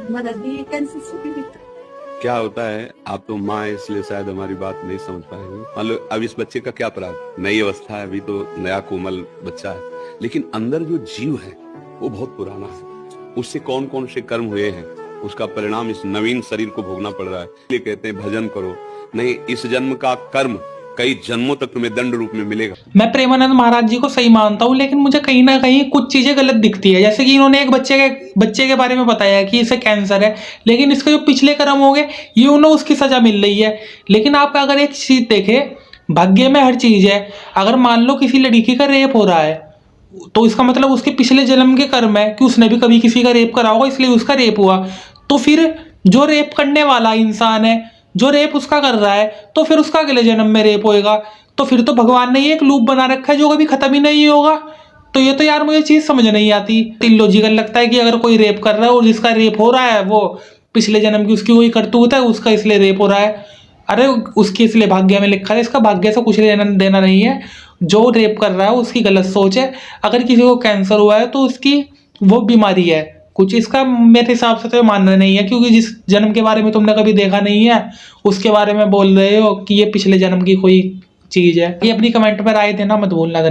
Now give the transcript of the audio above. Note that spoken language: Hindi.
मदद भी कैंसर से पीड़ित। क्या होता है, आप तो माँ है इसलिए शायद हमारी बात नहीं समझ पाएंगे। मान लो अब इस बच्चे का क्या अपराध, नई अवस्था है, अभी तो नया कोमल बच्चा है, लेकिन अंदर जो जीव है वो बहुत पुराना है। उससे कौन कौन से कर्म हुए हैं, उसका परिणाम इस नवीन शरीर को भोगना पड़ रहा है। इसलिए कहते हैं भजन करो, नहीं इस जन्म का कर्म कई जन्मों तक तुम्हें दंड रूप में मिलेगा। मैं प्रेमानंद महाराज जी को सही मानता हूँ, लेकिन मुझे कहीं ना कहीं कुछ चीजें गलत दिखती है। जैसे कि इन्होंने एक बच्चे के बारे में बताया कि इसे कैंसर है, लेकिन इसके जो पिछले कर्म हो गए ये उन्हें उसकी सजा मिल रही है। लेकिन आप अगर एक चीज देखें, भाग्य में हर चीज है। अगर मान लो किसी लड़की का रेप हो रहा है तो इसका मतलब उसके पिछले जन्म के कर्म है कि उसने भी कभी किसी का रेप करा होगा, इसलिए उसका रेप हुआ। तो फिर जो रेप करने वाला इंसान है, जो रेप उसका कर रहा है, तो फिर उसका अगले जन्म में रेप होएगा। तो फिर तो भगवान ने ये एक लूप बना रखा है जो कभी खत्म ही नहीं होगा। तो ये तो यार मुझे चीज समझ नहीं आती। इलॉजिकल लगता है कि अगर कोई रेप कर रहा है और जिसका रेप हो रहा है वो पिछले जन्म की उसकी कोई करतूत है, उसका इसलिए रेप हो रहा है। अरे उसकी इसलिए भाग्य में लिखा है, इसका भाग्य से कुछ लेना देना नहीं है। जो रेप कर रहा है उसकी गलत सोच है। अगर किसी को कैंसर हुआ है तो उसकी वो बीमारी है, कुछ इसका मेरे हिसाब से तो मानना नहीं है। क्योंकि जिस जन्म के बारे में तुमने कभी देखा नहीं है उसके बारे में बोल रहे हो कि ये पिछले जन्म की कोई चीज है। ये अपनी कमेंट में राय देना मत भूलना।